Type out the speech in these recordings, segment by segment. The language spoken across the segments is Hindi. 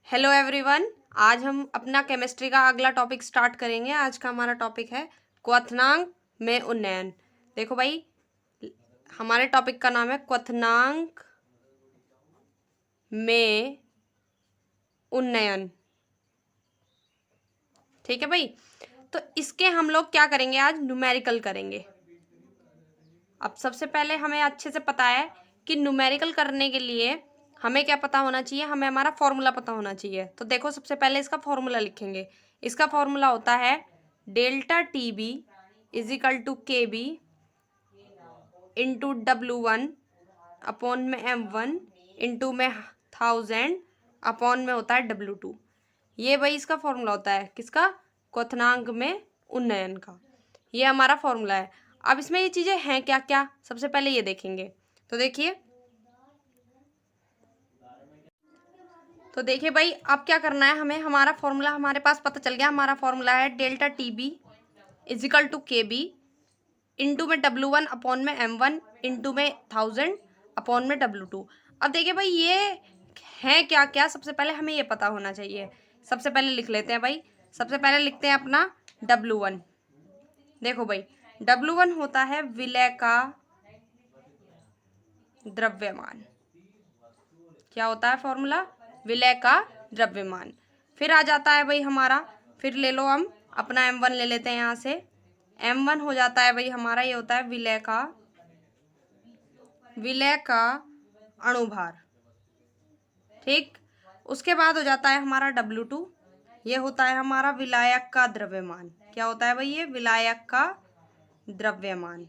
Hello everyone. आज हम अपना केमिस्ट्री का अगला टॉपिक स्टार्ट करेंगे। आज का हमारा टॉपिक है क्वथनांक में उन्नयन। देखो भाई, हमारे टॉपिक का नाम है क्वथनांक में उन्नयन। ठीक है भाई, तो इसके हम लोग क्या करेंगे, आज न्यूमेरिकल करेंगे। अब सबसे पहले हमें अच्छे से पता है कि न्यूमेरिकल करने के लिए हमें क्या पता होना चाहिए, हमें हमारा फॉर्मूला पता होना चाहिए। तो देखो, सबसे पहले इसका फॉर्मूला लिखेंगे। इसका फॉर्मूला होता है delta T B is equal to K B into W1 upon में M1 इंटू में 1000 अपॉन में होता है W2। ये भाई इसका फॉर्मूला होता है किसका, क्वथनांक में उन्नयन का। ये हमारा फॉर्मूला है। अब इसमें ये चीजें हैं क्या क्या, सबसे पहले ये देखेंगे। तो देखिए भाई, अब क्या करना है हमें, हमारा फॉर्मूला हमारे पास पता चल गया। हमारा फॉर्मूला है delta T B is equal to K B into में W1 अपॉन में M1 इंटू में 1000 अपॉन में W2। अब देखिए भाई, ये है क्या क्या, सबसे पहले हमें ये पता होना चाहिए। सबसे पहले लिख लेते हैं भाई, सबसे पहले लिखते हैं अपना W1। देखो भाई, W1 होता है विलय का द्रव्यमान। क्या होता है फॉर्मूला, विलय का द्रव्यमान। फिर आ जाता है भाई हमारा, फिर ले लो हम अपना M1 ले लेते हैं यहाँ से। M1 हो जाता है भाई हमारा, ये होता है विलय का अणुभार। ठीक, उसके बाद हो जाता है हमारा W2। ये होता है हमारा विलायक का द्रव्यमान। क्या होता है भाई, ये विलायक का द्रव्यमान।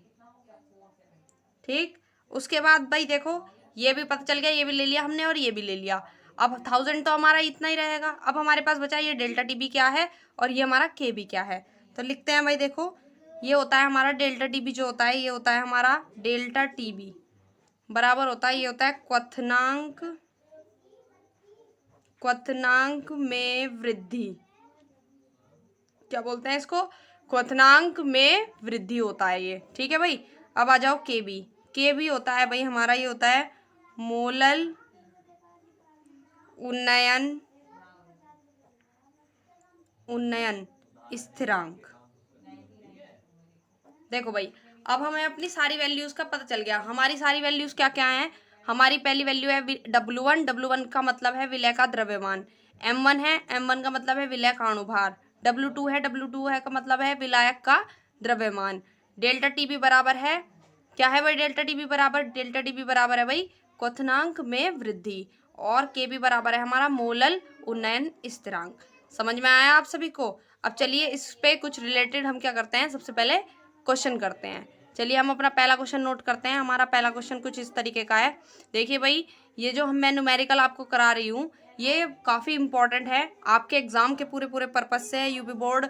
ठीक, उसके बाद भाई देखो, ये भी पता चल गया, ये भी ले लिया हमने और ये भी ले लिया। अब 1000 तो हमारा इतना ही रहेगा। अब हमारे पास बचा ये डेल्टा टी बी क्या है और ये हमारा के बी क्या है। तो लिखते हैं भाई, देखो ये होता है हमारा डेल्टा टी बी, जो होता है ये होता है हमारा डेल्टा टी बी बराबर होता है, ये होता है क्वथनांक में वृद्धि। क्या बोलते हैं इसको, क्वथनांक में वृद्धि होता है ये। ठीक है भाई, अब आ जाओ केबी। केबी होता है भाई हमारा, ये होता है मोलल उन्नयन स्थिरांक। देखो भाई, अब हमें अपनी सारी वैल्यूज का पता चल गया। हमारी सारी वैल्यूज क्या क्या हैं, हमारी पहली वैल्यू है W1। W1 का मतलब है विलय का द्रव्यमान। M1 है, M1 का मतलब है विलय का अणुभार। W2 है, W2 है का मतलब है विलायक का द्रव्यमान। डेल्टा टी बी बराबर है, क्या है भाई, डेल्टा टी बी बराबर है भाई क्वथनांक में वृद्धि। और के बी बराबर है हमारा मोलल उन्नयन स्थिरांक। समझ में आया आप सभी को। अब चलिए इस पे कुछ रिलेटेड हम क्या करते हैं, सबसे पहले क्वेश्चन करते हैं। चलिए हम अपना पहला क्वेश्चन नोट करते हैं। हमारा पहला क्वेश्चन कुछ इस तरीके का है। देखिए भाई, ये जो मैं न्यूमेरिकल आपको करा रही हूँ, ये काफ़ी इंपॉर्टेंट है आपके एग्जाम के पूरे पूरे पर्पज से। यूपी बोर्ड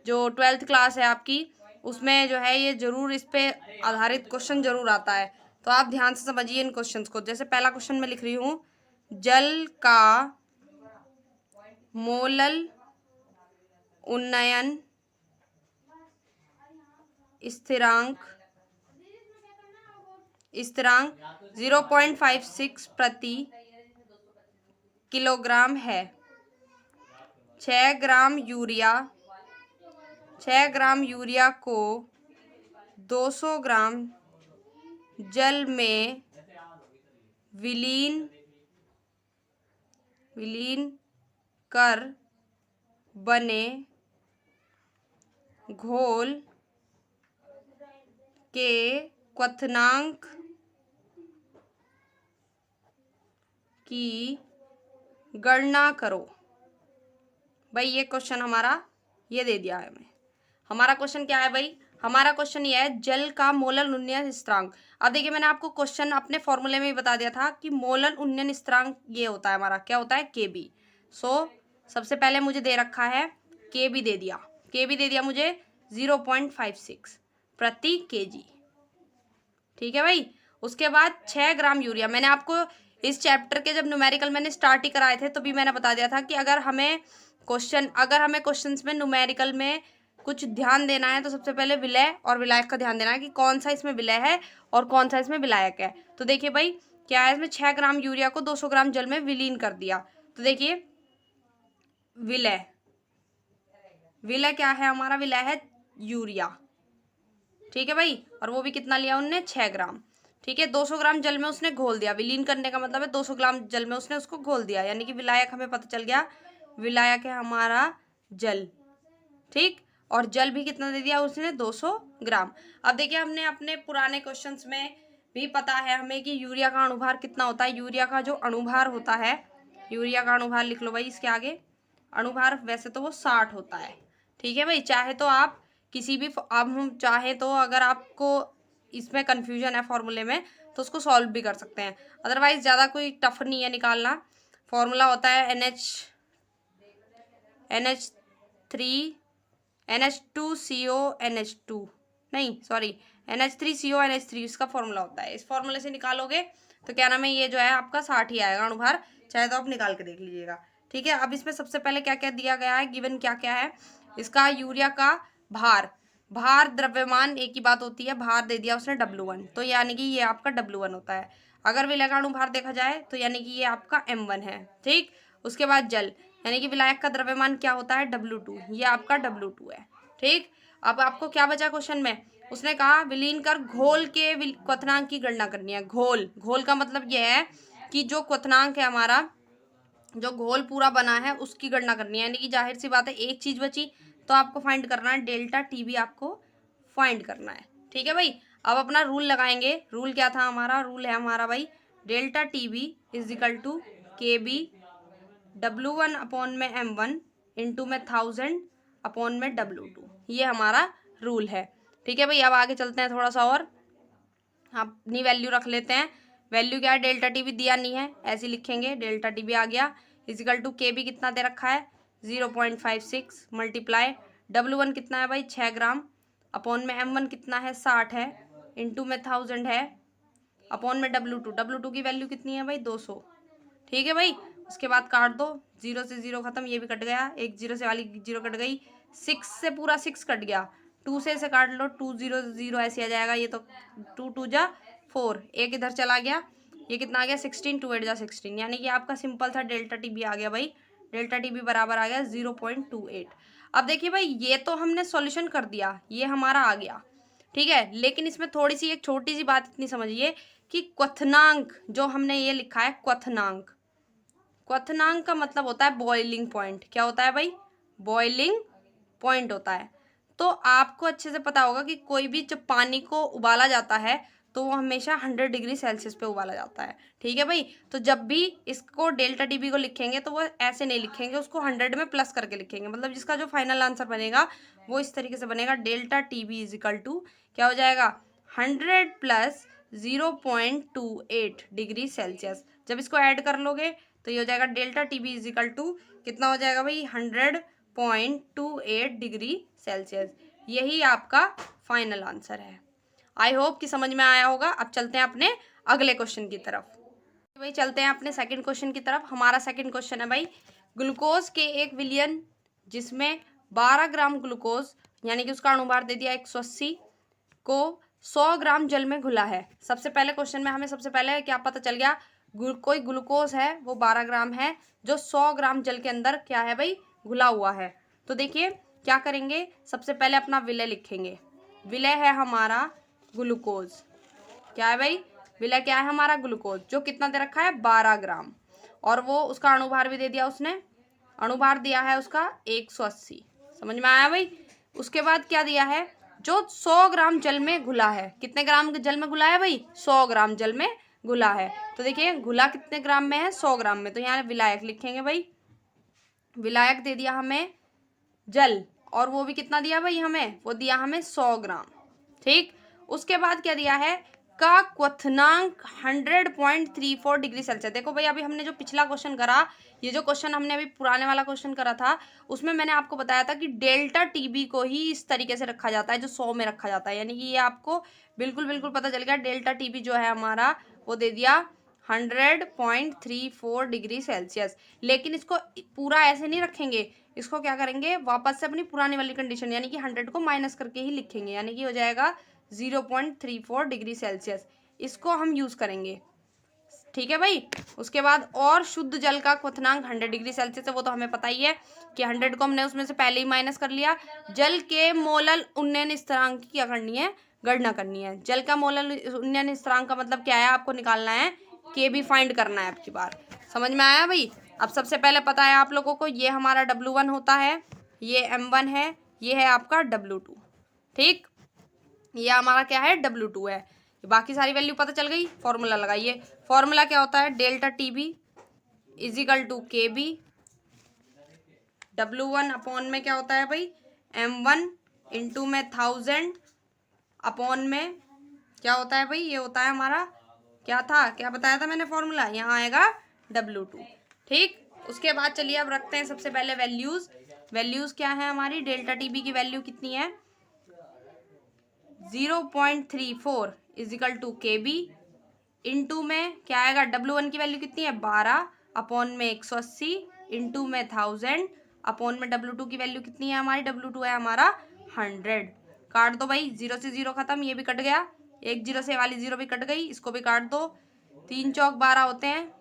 जो 12th क्लास है आपकी, उसमें जो है ये जरूर इस पे आधारित क्वेश्चन जरूर आता है। तो आप ध्यान से समझिए इन क्वेश्चंस को। जैसे पहला क्वेश्चन में लिख रही हूँ, जल का मोलल उन्नयन स्थिरांक 0.56 प्रति किलोग्राम है। 6 ग्राम यूरिया को 200 ग्राम जल में विलीन कर बने घोल के क्वथनांक की गणना करो। भाई ये क्वेश्चन हमारा ये दे दिया है हमें। हमारा क्वेश्चन क्या है भाई, हमारा क्वेश्चन ये है जल का मोलल उन्नयन स्थिरांक। अब देखिए, मैंने आपको क्वेश्चन अपने फॉर्मूले में ही बता दिया था कि मोलल उन्नयन स्थिरांक ये होता है हमारा, क्या होता है, के बी। सबसे पहले मुझे दे रखा है के बी दे दिया मुझे 0.56 प्रति केजी। ठीक है भाई, उसके बाद 6 ग्राम यूरिया। मैंने आपको इस चैप्टर के जब न्यूमेरिकल मैंने स्टार्ट ही कराए थे तो भी मैंने बता दिया था कि अगर हमें क्वेश्चंस में न्यूमेरिकल में कुछ ध्यान देना है तो सबसे पहले विलय और विलायक का ध्यान देना है कि कौन सा इसमें विलय है और कौन सा इसमें विलायक है। तो देखिए भाई, क्या है इसमें, 6 ग्राम यूरिया को 200 ग्राम जल में विलीन कर दिया। तो देखिए विलय, विलय क्या है हमारा, विलय है यूरिया, ठीक है भाई। और वो भी कितना लिया उनने, 6 ग्राम, ठीक है। 200 ग्राम जल में उसने घोल दिया, विलीन करने का मतलब है 200 ग्राम जल में उसने उसको घोल दिया, यानी कि विलायक हमें पता चल गया, विलायक है हमारा जल, ठीक। और जल भी कितना दे दिया उसने, 200 ग्राम। अब देखिए हमने अपने पुराने क्वेश्चंस में भी पता है हमें कि यूरिया का अणुभार कितना होता है। यूरिया का जो अणुभार होता है, यूरिया का अणुभार लिख लो भाई इसके आगे, अणुभार वैसे तो वो 60 होता है, ठीक है भाई। चाहे तो आप किसी भी, अब हम चाहे तो अगर आपको इसमें कन्फ्यूजन है फॉर्मूले में तो उसको सॉल्व भी कर सकते हैं, अदरवाइज ज़्यादा कोई टफ नहीं है निकालना। फॉर्मूला होता है NH2CO NH2, नहीं सॉरी, NH3CO NH3, इसका फॉर्मूला होता है। इस फॉर्मूले से निकालोगे तो क्या नाम है, ये जो है आपका 60 ही आएगा अणुभार, चाहे तो आप निकाल के देख लीजिएगा, ठीक है। अब इसमें सबसे पहले क्या क्या दिया गया है, गिवन क्या क्या है इसका, यूरिया का भार, भार द्रव्यमान एक ही बात होती है, भार दे दिया उसने W1, तो यानी कि ये आपका W1 होता है। अगर विलय अणुभार देखा जाए तो यानी कि ये आपका M1 है, ठीक। उसके बाद जल, यानी कि विलायक का द्रव्यमान क्या होता है, W2, ये आपका W2 है, ठीक। अब आपको क्या बचा क्वेश्चन में, उसने कहा विलीन कर घोल के क्वथनांक की गणना करनी है। घोल, घोल का मतलब यह है कि जो क्वथनांक है हमारा, जो घोल पूरा बना है उसकी गणना करनी है, यानी कि जाहिर सी बात है एक चीज बची तो आपको फाइंड करना है, डेल्टा टीबी आपको फाइंड करना है, ठीक है भाई। अब अपना रूल लगाएंगे, रूल क्या था हमारा, रूल है हमारा भाई delta TB is equal to KB W1 upon में M1 इंटू में 1000 अपॉन में W2, ये हमारा रूल है, ठीक है भाई। अब आगे चलते हैं थोड़ा सा और अपनी वैल्यू रख लेते हैं। वैल्यू क्या है, डेल्टा टीबी दिया नहीं है, ऐसे लिखेंगे डेल्टा टीबी आ गया इजिकल टू KB कितना दे रखा है 0.56 मल्टीप्लाई W1 कितना है भाई 6 ग्राम अपॉन में M1 कितना है 60 है इंटू में 1000 है अपॉन में W2 की वैल्यू कितनी है भाई 200, ठीक है भाई। उसके बाद काट दो, 0 से 0 खत्म, ये भी कट गया, एक 0 से वाली 0 कट गई, 6 से पूरा 6 कट गया, 2 से इसे काट लो, 2 0 0 ऐसे आ जाएगा, ये तो 2 2 जा 4, एक इधर चला गया, ये कितना आ गया 16, 2 8 जा 16, यानी कि आपका सिंपल था डेल्टा टीबी आ गया भाई, डेल्टा टीबी बराबर आ गया 0.28। अब देखिए भाई ये तो हमने सॉल्यूशन कर दिया, ये हमारा आ गया, ठीक है। लेकिन इसमें थोड़ी सी एक छोटी सी बात इतनी समझिए कि क्वथनांक जो हमने ये लिखा है क्वथनांक, क्वथनांक का मतलब होता है बॉइलिंग पॉइंट, क्या होता है भाई, बॉइलिंग पॉइंट होता है। तो आपको अच्छे से पता होगा कि कोई भी जब पानी को उबाला जाता है तो वो हमेशा 100 डिग्री सेल्सियस पे उबाला जाता है, ठीक है भाई। तो जब भी इसको डेल्टा टीबी को लिखेंगे तो वो ऐसे नहीं लिखेंगे, उसको 100 में प्लस करके लिखेंगे, मतलब जिसका जो फाइनल आंसर बनेगा वो इस तरीके से बनेगा, delta TB is equal to क्या हो जाएगा 100 प्लस 0.28 डिग्री सेल्सियस। जब इसको ऐड कर लोगे तो ये हो जाएगा delta TB is equal to कितना हो जाएगा भाई 100.28 डिग्री सेल्सियस, यही आपका फाइनल आंसर है। आई होप कि समझ में आया होगा। अब चलते हैं अपने अगले क्वेश्चन की तरफ, भाई चलते हैं अपने सेकंड क्वेश्चन की तरफ। हमारा सेकंड क्वेश्चन है भाई ग्लूकोज के एक विलयन जिसमें 12 ग्राम ग्लूकोज यानी कि उसका अणुभार दे दिया 180 को 100 ग्राम जल में घुला है। सबसे पहले क्वेश्चन में हमें सबसे पहले क्या पता चल गया, कोई ग्लूकोज है वो 12 ग्राम है जो 100 ग्राम जल के अंदर क्या है भाई घुला हुआ है। तो देखिए क्या करेंगे, सबसे पहले अपना विलय लिखेंगे, विलय है हमारा ग्लूकोज, क्या है भाई विलय क्या है हमारा ग्लूकोज, जो कितना दे रखा है 12 ग्राम, और वो उसका अणुभार भी दे दिया उसने, अणुभार दिया है उसका 180, समझ में आया भाई। उसके बाद क्या दिया है, जो 100 ग्राम जल में घुला है, कितने ग्राम जल में घुला है भाई 100 ग्राम जल में घुला है। तो देखिए घुला कितने ग्राम में है 100 ग्राम में, तो यहाँ विलायक लिखेंगे भाई, विलायक दे दिया हमें जल, और वो भी कितना दिया भाई हमें, वो दिया हमें 100 ग्राम, ठीक। उसके बाद क्या दिया है का क्वथनांक 100.34 डिग्री सेल्सियस। देखो भाई अभी हमने जो पिछला क्वेश्चन करा, ये जो क्वेश्चन हमने अभी पुराने वाला क्वेश्चन करा था उसमें मैंने आपको बताया था कि डेल्टा टीबी को ही इस तरीके से रखा जाता है जो 100 में रखा जाता है, यानी कि ये आपको बिल्कुल बिल्कुल पता चल गया। डेल्टा टीबी जो है हमारा वो दे दिया 100.34 डिग्री सेल्सियस, लेकिन इसको पूरा ऐसे नहीं रखेंगे, इसको क्या करेंगे वापस से अपनी पुरानी वाली कंडीशन यानी कि 100 को माइनस करके ही लिखेंगे, यानी कि हो जाएगा 0.34 डिग्री सेल्सियस, इसको हम यूज करेंगे। ठीक है भाई। उसके बाद और शुद्ध जल का क्वथनांक 100 डिग्री सेल्सियस है, वो तो हमें पता ही है कि 100 को हमने उसमें से पहले ही माइनस कर लिया। जल के मोलल उन्नयन स्थिरांक की क्या करनी है, गणना करनी है। जल का मोलल उन्नयन स्थिरांक का मतलब क्या है, आपको निकालना है, के भी फाइंड करना है आपकी बार। समझ में आया भाई। अब सबसे पहले पता है आप लोगों को, ये हमारा W1 होता है, ये M1 है, ये है आपका W2। ठीक, ये हमारा क्या है, W2 है। बाकी सारी वैल्यू पता चल गई। फॉर्मूला लगाइए। फॉर्मूला क्या होता है, delta TB is equal to KB। W1 upon में क्या होता है भाई, M1 इंटू में 1000 अपॉन में क्या होता है भाई, ये होता है हमारा, क्या था, क्या बताया था मैंने फॉर्मूला, यहाँ आएगा W2। ठीक, उसके बाद चलिए अब रखते हैं सबसे पहले वैल्यूज। वैल्यूज क्या है हमारी, डेल्टा TB की वैल्यू कितनी है, 0.34 इजिकल टू KB। इंटू में क्या आएगा, W1 की वैल्यू कितनी है, 12 अपॉन में 180 इंटू में 1000 अपॉन में W2 की वैल्यू कितनी है हमारी, W2 है हमारा 100। काट दो भाई, 0 से 0 खत्म, ये भी कट गया, एक 0 से वाली 0 भी कट गई, इसको भी काट दो। 3 चौक 12 होते हैं,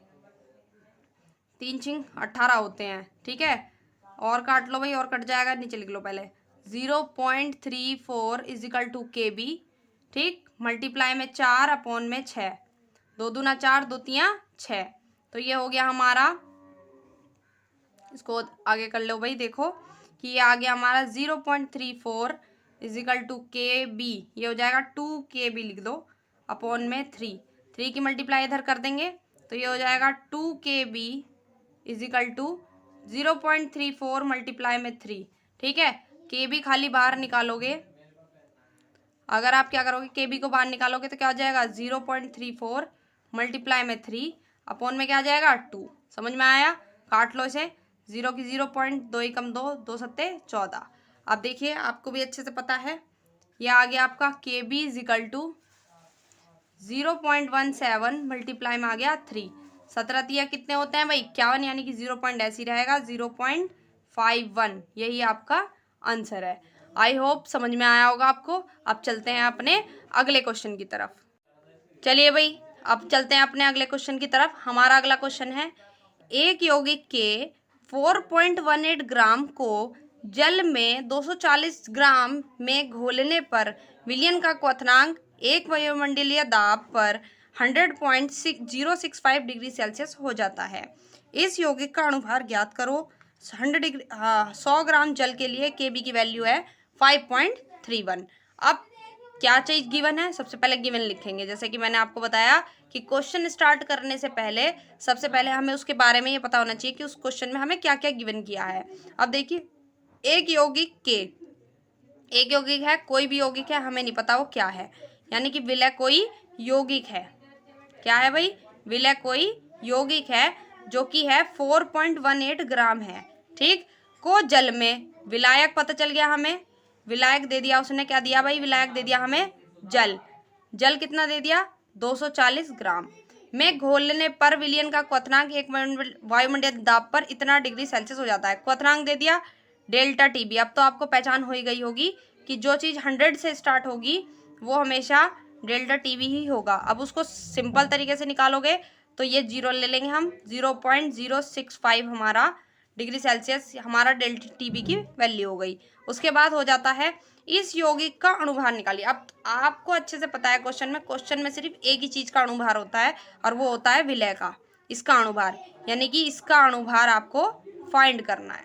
3 छिंग 18 होते हैं। ठीक है, और काट लो भाई, और कट जाएगा, नीचे लिख लो पहले। 0.34 इजिकल टू KB। ठीक, मल्टीप्लाई में 4 अपॉन में 6, 2 दूना 4, 2 तियां 6। तो ये हो गया हमारा, इसको आगे कर लो भाई, देखो कि ये आ गया हमारा 0.34 इजिकल टू KB। ये हो जाएगा 2KB, लिख दो अपॉन में 3 की मल्टीप्लाई इधर कर देंगे तो ये हो जाएगा 2KB इजिकल टू 0.34 मल्टीप्लाई में 3। ठीक है, KB खाली बाहर निकालोगे, अगर आप क्या करोगे, KB को बाहर निकालोगे तो क्या हो जाएगा, 0.34 मल्टीप्लाई में 3 अपॉन में क्या आ जाएगा, 2। समझ में आया, काट लो इसे, 0 की 0.2 ही कम 2, 2 सत्ते 14। अब देखिए, आपको भी अच्छे से पता है, यह आ गया आपका KB इजिकल टू 0.17 मल्टीप्लाई में आ गया 3। 17 तिया कितने होते हैं भाई, 51, यानी कि 0 पॉइंट ऐसी रहेगा, 0.51। यही आपका आंसर है। आई होप समझ में आया होगा आपको। अब चलते हैं अपने अगले क्वेश्चन की तरफ। चलिए भाई, अब चलते हैं अपने अगले क्वेश्चन की तरफ। हमारा अगला क्वेश्चन है, एक यौगिक के 4.18 ग्राम को जल में 240 ग्राम में घोलने पर विलयन का क्वथनांक एक वायुमंडलीय दाब पर 100.065 डिग्री सेल्सियस हो जाता है। इस यौगिक का अणुभार ज्ञात करो। 100 ग्राम जल के लिए KB की वैल्यू है 5.31। अब क्या चीज गिवन है, सबसे पहले गिवन लिखेंगे। जैसे कि मैंने आपको बताया कि क्वेश्चन स्टार्ट करने से पहले सबसे पहले हमें उसके बारे में ये पता होना चाहिए कि उस क्वेश्चन में हमें क्या क्या गिवन किया है। अब देखिए, एक यौगिक है, कोई भी यौगिक है, हमें नहीं पता वो क्या है, यानी कि विलय कोई यौगिक है। क्या है भाई, विलय कोई यौगिक है जो कि है 4.18 ग्राम है। ठीक, को जल में, विलायक पता चल गया हमें, विलायक दे दिया उसने, क्या दिया भाई, विलायक दे दिया हमें जल कितना दे दिया, 240 ग्राम में घोलने पर विलयन का क्वथनांक एक वायुमंडलीय दाब पर इतना डिग्री सेल्सियस हो जाता है। क्वथनांक दे दिया डेल्टा TB। अब तो आपको पहचान हो ही गई होगी कि जो चीज़ 100 से स्टार्ट होगी वो हमेशा डेल्टा TB ही होगा। अब उसको सिंपल तरीके से निकालोगे तो ये 0 ले लेंगे हम, 0.065 हमारा डिग्री सेल्सियस हमारा डेल्टा TB की वैल्यू हो गई। उसके बाद हो जाता है, इस यौगिक का अणुभार निकालिए। अब आपको अच्छे से पता है, क्वेश्चन में सिर्फ एक ही चीज़ का अणुभार होता है और वो होता है विलय का, इसका अणुभार, यानी कि इसका अणुभार आपको फाइंड करना है,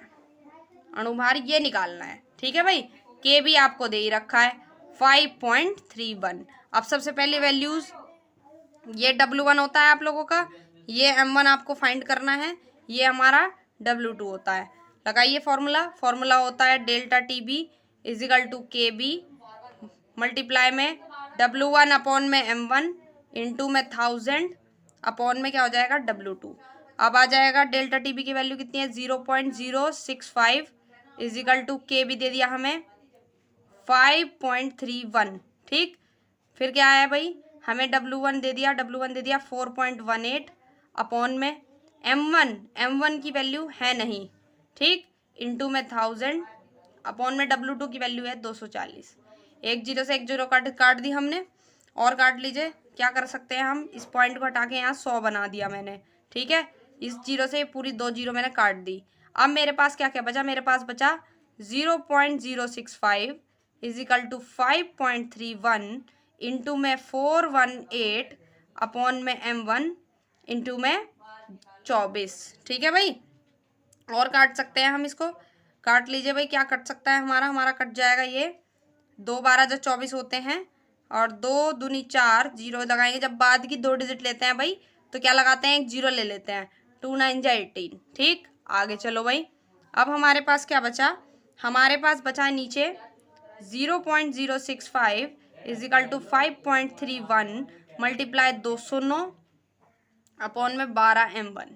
अणुभार ये निकालना है। ठीक है भाई, KB आपको दे ही रखा है 5.31। अब सबसे पहले वैल्यूज, ये W1 होता है आप लोगों का, ये M1 आपको फाइंड करना है, ये हमारा W2 होता है। लगाइए फॉर्मूला होता है delta TB is equal to KB multiply में W1 अपॉन में M1 इंटू में 1000 अपॉन में क्या हो जाएगा, W2। अब आ जाएगा डेल्टा TB की वैल्यू कितनी है, 0.065 इजिकल टू KB दे दिया हमें 5.31। ठीक, फिर क्या आया भाई, हमें W1 दे दिया 4.18 अपॉन में M1 की वैल्यू है नहीं, ठीक, इंटू में 1000 अपॉन में W2 की वैल्यू है 240। एक 0 से एक 0 काट दी हमने, और काट लीजिए क्या कर सकते हैं हम, इस पॉइंट को हटा के यहाँ 100 बना दिया मैंने, ठीक है। इस जीरो से पूरी 2 जीरो मैंने काट दी। अब मेरे पास क्या क्या बचा, मेरे पास बचा 0.065 इज इक्वल टू 5.31 इंटू में 418 अपॉन में M1 इंटू में 24, ठीक है भाई। और काट सकते हैं हम इसको, काट लीजिए भाई। क्या कट सकता है हमारा कट जाएगा ये 2 12 जो 24 होते हैं, और 2 दूनी 4, जीरो लगाएंगे। जब बाद की 2 डिजिट लेते हैं भाई तो क्या लगाते हैं, एक जीरो ले लेते हैं। 2 9 जा 18, ठीक। आगे चलो भाई। अब हमारे पास क्या बचा, हमारे पास बचा है नीचे 0.065 is equal to 5.31 multiply 209 upon में 12 M1।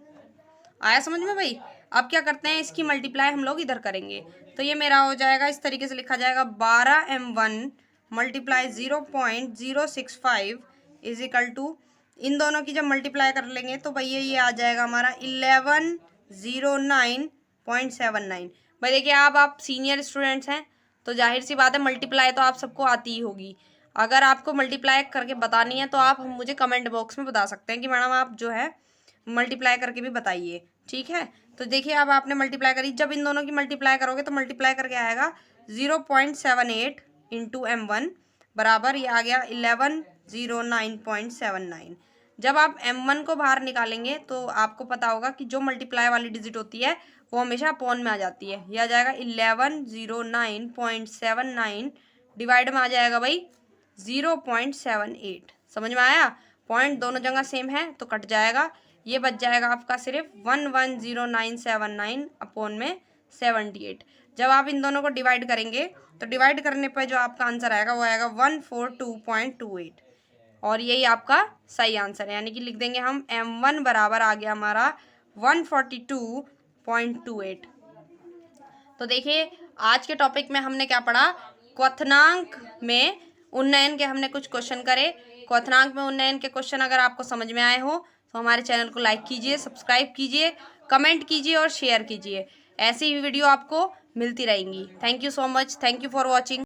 आया समझ में भाई। अब क्या करते हैं, इसकी मल्टीप्लाई हम लोग इधर करेंगे, तो ये मेरा हो जाएगा, इस तरीके से लिखा जाएगा 12 M1 multiply 0.065 is equal to, इन दोनों की जब मल्टीप्लाई कर लेंगे तो भैया ये आ जाएगा हमारा 1109.79। भाई देखिए, आप सीनियर स्टूडेंट्स हैं तो जाहिर सी बात है मल्टीप्लाई तो आप सबको आती ही होगी। अगर आपको मल्टीप्लाई करके बतानी है तो आप मुझे कमेंट बॉक्स में बता सकते हैं कि मैडम आप जो है मल्टीप्लाई करके भी बताइए, ठीक है। तो देखिए, अब आपने मल्टीप्लाई करी, जब इन दोनों की मल्टीप्लाई करोगे तो मल्टीप्लाई करके आएगा 0.78 इंटू M1 बराबर, ये आ गया 1109.79। जब आप M1 को बाहर निकालेंगे तो आपको पता होगा कि जो मल्टीप्लाई वाली डिजिट होती है वो हमेशा अपॉन में आ जाती है। यह आ जाएगा 1109.79 डिवाइड में आ जाएगा भाई 0.78। समझ में आया, पॉइंट दोनों जगह सेम है तो कट जाएगा। ये बच जाएगा आपका सिर्फ 110979 अपॉन में 78। जब आप इन दोनों को डिवाइड करेंगे तो डिवाइड करने पर जो आपका आंसर आएगा वो आएगा 142.28, और यही आपका सही आंसर है। यानी कि लिख देंगे हम M1 बराबर आ गया हमारा 142.28। तो देखिए, आज के टॉपिक में हमने क्या पढ़ा, क्वथनांक में उन्नयन के हमने कुछ क्वेश्चन करे। क्वथनांक में उन्नयन के क्वेश्चन अगर आपको समझ में आए हो तो हमारे चैनल को लाइक कीजिए, सब्सक्राइब कीजिए, कमेंट कीजिए और शेयर कीजिए। ऐसी ही वीडियो आपको मिलती रहेंगी। Thank you so much, thank you for watching.